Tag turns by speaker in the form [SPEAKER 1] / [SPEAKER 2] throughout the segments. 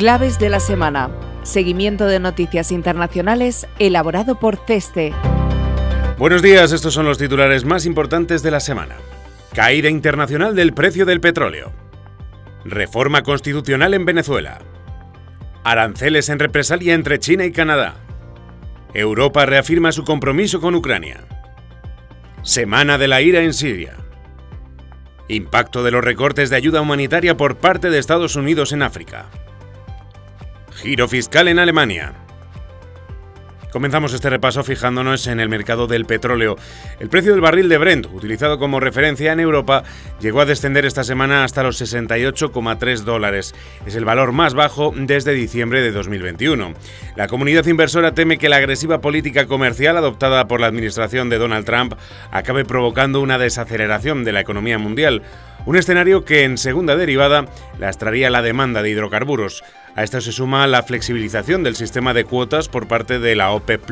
[SPEAKER 1] Claves de la semana. Seguimiento de noticias internacionales elaborado por CESTE.
[SPEAKER 2] Buenos días, estos son los titulares más importantes de la semana. Caída internacional del precio del petróleo. Reforma constitucional en Venezuela. Aranceles en represalia entre China y Canadá. Europa reafirma su compromiso con Ucrania. Semana de la ira en Siria. Impacto de los recortes de ayuda humanitaria por parte de Estados Unidos en África. Giro fiscal en Alemania. Comenzamos este repaso fijándonos en el mercado del petróleo. El precio del barril de Brent, utilizado como referencia en Europa, llegó a descender esta semana hasta los $68,3. Es el valor más bajo desde diciembre de 2021. La comunidad inversora teme que la agresiva política comercial adoptada por la administración de Donald Trump acabe provocando una desaceleración de la economía mundial. Un escenario que, en segunda derivada, lastraría la demanda de hidrocarburos. A esto se suma la flexibilización del sistema de cuotas por parte de la OPEP+,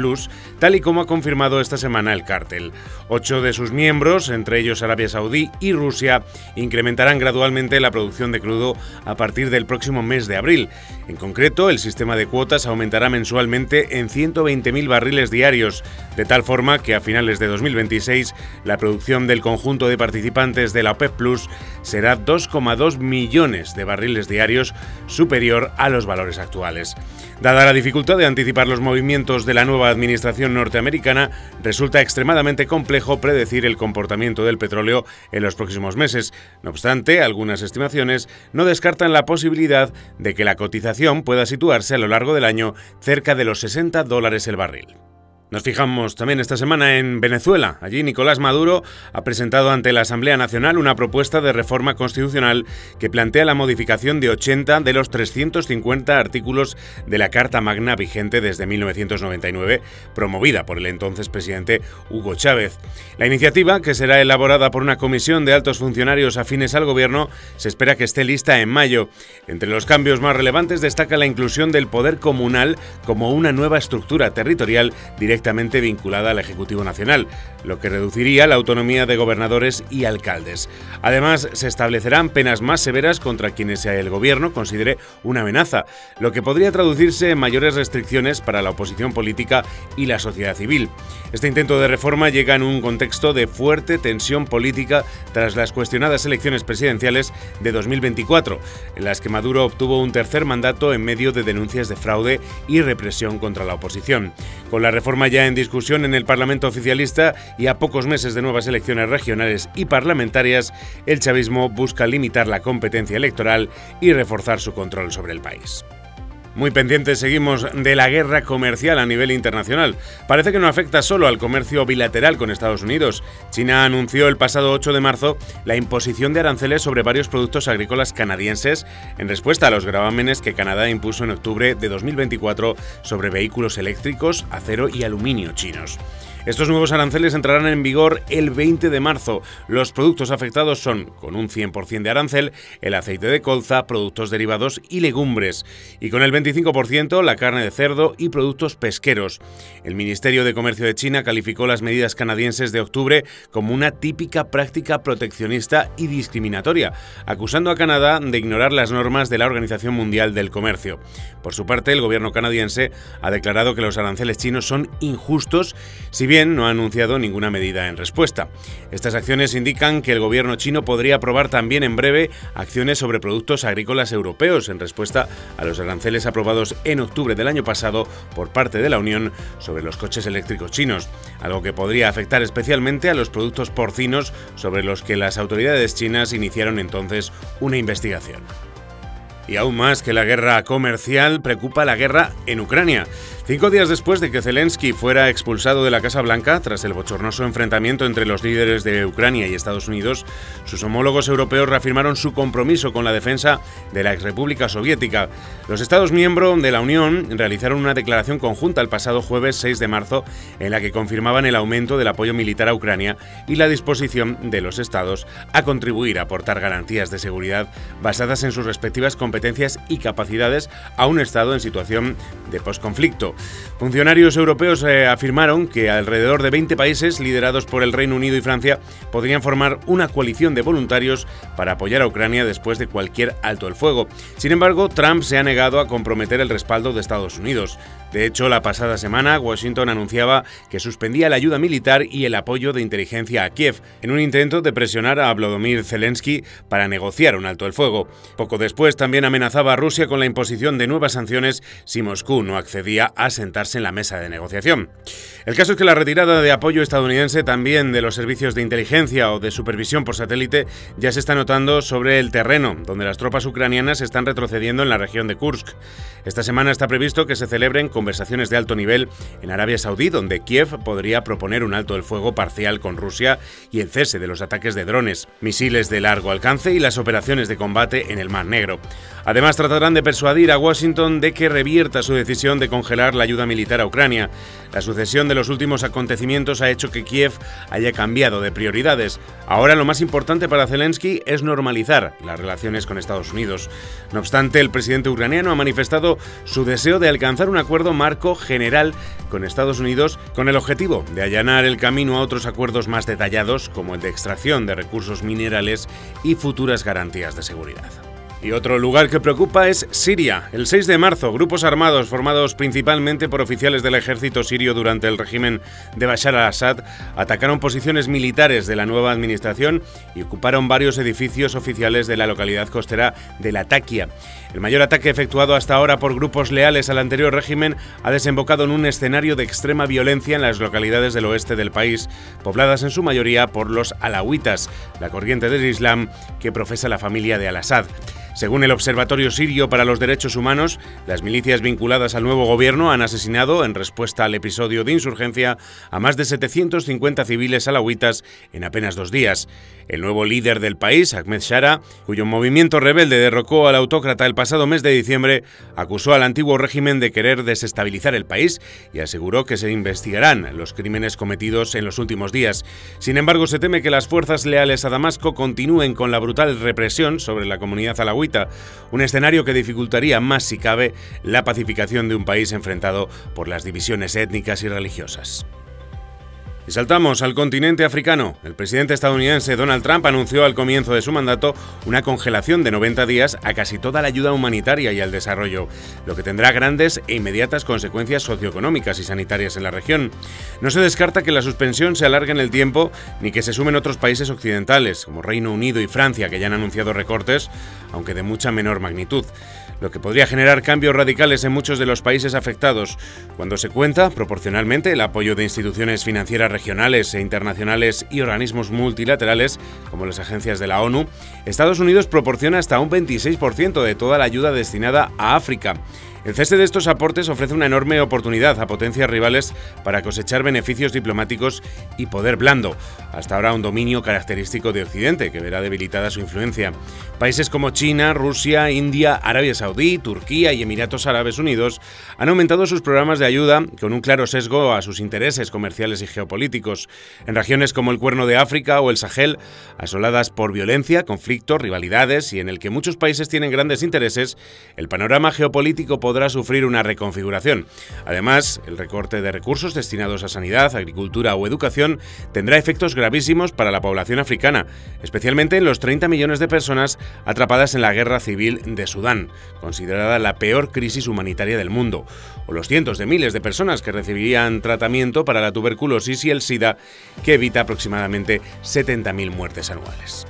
[SPEAKER 2] tal y como ha confirmado esta semana el cártel. 8 de sus miembros, entre ellos Arabia Saudí y Rusia, incrementarán gradualmente la producción de crudo a partir del próximo mes de abril. En concreto, el sistema de cuotas aumentará mensualmente en 120.000 barriles diarios, de tal forma que a finales de 2026 la producción del conjunto de participantes de la OPEP+ será 2,2 millones de barriles diarios, superior a los valores actuales. Dada la dificultad de anticipar los movimientos de la nueva administración norteamericana, resulta extremadamente complejo predecir el comportamiento del petróleo en los próximos meses. No obstante, algunas estimaciones no descartan la posibilidad de que la cotización pueda situarse a lo largo del año cerca de los $60 el barril. Nos fijamos también esta semana en Venezuela. Allí Nicolás Maduro ha presentado ante la Asamblea Nacional una propuesta de reforma constitucional que plantea la modificación de 80 de los 350 artículos de la Carta Magna vigente desde 1999, promovida por el entonces presidente Hugo Chávez. La iniciativa, que será elaborada por una comisión de altos funcionarios afines al gobierno, se espera que esté lista en mayo. Entre los cambios más relevantes destaca la inclusión del poder comunal como una nueva estructura territorial directamente vinculada al Ejecutivo Nacional, lo que reduciría la autonomía de gobernadores y alcaldes. Además, se establecerán penas más severas contra quienes el gobierno considere una amenaza, lo que podría traducirse en mayores restricciones para la oposición política y la sociedad civil. Este intento de reforma llega en un contexto de fuerte tensión política tras las cuestionadas elecciones presidenciales de 2024, en las que Maduro obtuvo un tercer mandato en medio de denuncias de fraude y represión contra la oposición. Con la reforma ya en discusión en el Parlamento oficialista y a pocos meses de nuevas elecciones regionales y parlamentarias, el chavismo busca limitar la competencia electoral y reforzar su control sobre el país. Muy pendientes seguimos de la guerra comercial a nivel internacional. Parece que no afecta solo al comercio bilateral con Estados Unidos. China anunció el pasado 8 de marzo la imposición de aranceles sobre varios productos agrícolas canadienses en respuesta a los gravámenes que Canadá impuso en octubre de 2024 sobre vehículos eléctricos, acero y aluminio chinos. Estos nuevos aranceles entrarán en vigor el 20 de marzo. Los productos afectados son, con un 100% de arancel, el aceite de colza, productos derivados y legumbres, y con el 25% la carne de cerdo y productos pesqueros. El Ministerio de Comercio de China calificó las medidas canadienses de octubre como una típica práctica proteccionista y discriminatoria, acusando a Canadá de ignorar las normas de la Organización Mundial del Comercio. Por su parte, el gobierno canadiense ha declarado que los aranceles chinos son injustos, si bien no ha anunciado ninguna medida en respuesta. Estas acciones indican que el gobierno chino podría aprobar también en breve acciones sobre productos agrícolas europeos en respuesta a los aranceles aprobados en octubre del año pasado por parte de la Unión sobre los coches eléctricos chinos, algo que podría afectar especialmente a los productos porcinos sobre los que las autoridades chinas iniciaron entonces una investigación. Y aún más que la guerra comercial, preocupa la guerra en Ucrania. 5 días después de que Zelensky fuera expulsado de la Casa Blanca tras el bochornoso enfrentamiento entre los líderes de Ucrania y Estados Unidos, sus homólogos europeos reafirmaron su compromiso con la defensa de la exrepública soviética. Los Estados miembros de la Unión realizaron una declaración conjunta el pasado jueves 6 de marzo en la que confirmaban el aumento del apoyo militar a Ucrania y la disposición de los Estados a contribuir a aportar garantías de seguridad basadas en sus respectivas competencias y capacidades a un Estado en situación de posconflicto. Funcionarios europeos afirmaron que alrededor de 20 países, liderados por el Reino Unido y Francia, podrían formar una coalición de voluntarios para apoyar a Ucrania después de cualquier alto el fuego. Sin embargo, Trump se ha negado a comprometer el respaldo de Estados Unidos. De hecho, la pasada semana, Washington anunciaba que suspendía la ayuda militar y el apoyo de inteligencia a Kiev, en un intento de presionar a Volodymyr Zelensky para negociar un alto el fuego. Poco después, también amenazaba a Rusia con la imposición de nuevas sanciones si Moscú no accedía a sentarse en la mesa de negociación. El caso es que la retirada de apoyo estadounidense, también de los servicios de inteligencia o de supervisión por satélite, ya se está notando sobre el terreno, donde las tropas ucranianas están retrocediendo en la región de Kursk. Esta semana está previsto que se celebren conversaciones de alto nivel en Arabia Saudí, donde Kiev podría proponer un alto el fuego parcial con Rusia y el cese de los ataques de drones, misiles de largo alcance y las operaciones de combate en el Mar Negro. Además, tratarán de persuadir a Washington de que revierta su decisión de congelar la ayuda militar a Ucrania. La sucesión de los últimos acontecimientos ha hecho que Kiev haya cambiado de prioridades. Ahora lo más importante para Zelensky es normalizar las relaciones con Estados Unidos. No obstante, el presidente ucraniano ha manifestado su deseo de alcanzar un acuerdo marco general con Estados Unidos con el objetivo de allanar el camino a otros acuerdos más detallados, como el de extracción de recursos minerales y futuras garantías de seguridad. Y otro lugar que preocupa es Siria. El 6 de marzo, grupos armados formados principalmente por oficiales del ejército sirio durante el régimen de Bashar al-Assad atacaron posiciones militares de la nueva administración y ocuparon varios edificios oficiales de la localidad costera de Latakia. El mayor ataque efectuado hasta ahora por grupos leales al anterior régimen ha desembocado en un escenario de extrema violencia en las localidades del oeste del país, pobladas en su mayoría por los alawitas, la corriente del Islam que profesa la familia de al-Assad. Según el Observatorio Sirio para los Derechos Humanos, las milicias vinculadas al nuevo gobierno han asesinado, en respuesta al episodio de insurgencia, a más de 750 civiles alawitas en apenas 2 días. El nuevo líder del país, Ahmed Shara, cuyo movimiento rebelde derrocó al autócrata el pasado mes de diciembre, acusó al antiguo régimen de querer desestabilizar el país y aseguró que se investigarán los crímenes cometidos en los últimos días. Sin embargo, se teme que las fuerzas leales a Damasco continúen con la brutal represión sobre la comunidad alawita, un escenario que dificultaría más, si cabe, la pacificación de un país enfrentado por las divisiones étnicas y religiosas. Y saltamos al continente africano. El presidente estadounidense Donald Trump anunció al comienzo de su mandato una congelación de 90 días a casi toda la ayuda humanitaria y al desarrollo, lo que tendrá grandes e inmediatas consecuencias socioeconómicas y sanitarias en la región. No se descarta que la suspensión se alargue en el tiempo ni que se sumen otros países occidentales, como Reino Unido y Francia, que ya han anunciado recortes, aunque de mucha menor magnitud, lo que podría generar cambios radicales en muchos de los países afectados, cuando se cuenta, proporcionalmente, el apoyo de instituciones financieras regionales e internacionales y organismos multilaterales, como las agencias de la ONU. Estados Unidos proporciona hasta un 26% de toda la ayuda destinada a África. El cese de estos aportes ofrece una enorme oportunidad a potencias rivales para cosechar beneficios diplomáticos y poder blando, hasta ahora un dominio característico de Occidente, que verá debilitada su influencia. Países como China, Rusia, India, Arabia Saudí, Turquía y Emiratos Árabes Unidos han aumentado sus programas de ayuda con un claro sesgo a sus intereses comerciales y geopolíticos. En regiones como el Cuerno de África o el Sahel, asoladas por violencia, conflictos, rivalidades y en el que muchos países tienen grandes intereses, el panorama geopolítico podrá sufrir una reconfiguración. Además, el recorte de recursos destinados a sanidad, agricultura o educación tendrá efectos gravísimos para la población africana, especialmente en los 30 millones de personas atrapadas en la guerra civil de Sudán, considerada la peor crisis humanitaria del mundo, o los cientos de miles de personas que recibirían tratamiento para la tuberculosis y el SIDA, que evita aproximadamente 70.000 muertes anuales.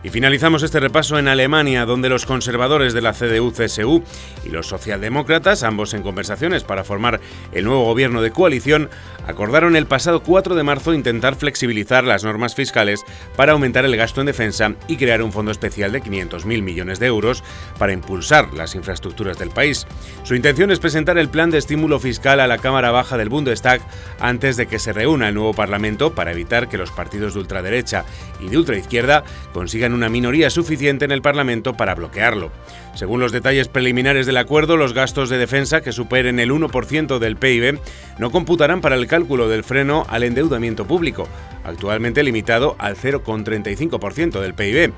[SPEAKER 2] Y finalizamos este repaso en Alemania, donde los conservadores de la CDU-CSU y los socialdemócratas, ambos en conversaciones para formar el nuevo gobierno de coalición, acordaron el pasado 4 de marzo intentar flexibilizar las normas fiscales para aumentar el gasto en defensa y crear un fondo especial de 500.000 millones de euros para impulsar las infraestructuras del país. Su intención es presentar el plan de estímulo fiscal a la Cámara Baja del Bundestag antes de que se reúna el nuevo Parlamento, para evitar que los partidos de ultraderecha y de ultraizquierda consigan una minoría suficiente en el Parlamento para bloquearlo. Según los detalles preliminares del acuerdo, los gastos de defensa que superen el 1% del PIB no computarán para el cálculo del freno al endeudamiento público, actualmente limitado al 0,35% del PIB.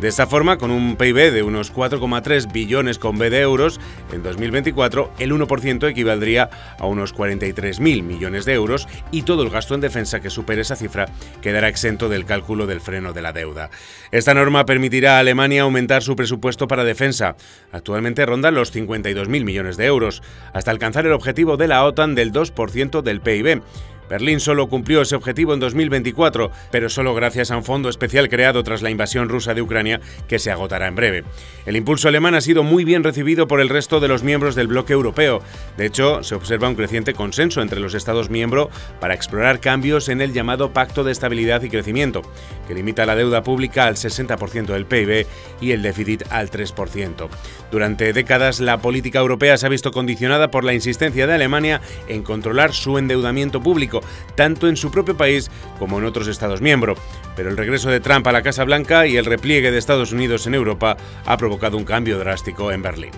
[SPEAKER 2] De esta forma, con un PIB de unos 4,3 billones con B de euros, en 2024 el 1% equivaldría a unos 43.000 millones de euros y todo el gasto en defensa que supere esa cifra quedará exento del cálculo del freno de la deuda. Esta norma permitirá a Alemania aumentar su presupuesto para defensa. Actualmente ronda los 52.000 millones de euros, hasta alcanzar el objetivo de la OTAN del 2% del PIB. Berlín solo cumplió ese objetivo en 2024, pero solo gracias a un fondo especial creado tras la invasión rusa de Ucrania, que se agotará en breve. El impulso alemán ha sido muy bien recibido por el resto de los miembros del bloque europeo. De hecho, se observa un creciente consenso entre los Estados miembros para explorar cambios en el llamado Pacto de Estabilidad y Crecimiento, que limita la deuda pública al 60% del PIB y el déficit al 3%. Durante décadas, la política europea se ha visto condicionada por la insistencia de Alemania en controlar su endeudamiento público, tanto en su propio país como en otros Estados miembros. Pero el regreso de Trump a la Casa Blanca y el repliegue de Estados Unidos en Europa ha provocado un cambio drástico en Berlín.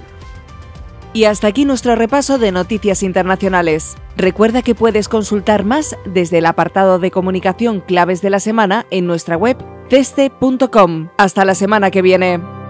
[SPEAKER 1] Y hasta aquí nuestro repaso de noticias internacionales. Recuerda que puedes consultar más desde el apartado de comunicación Claves de la Semana en nuestra web ceste.com. Hasta la semana que viene.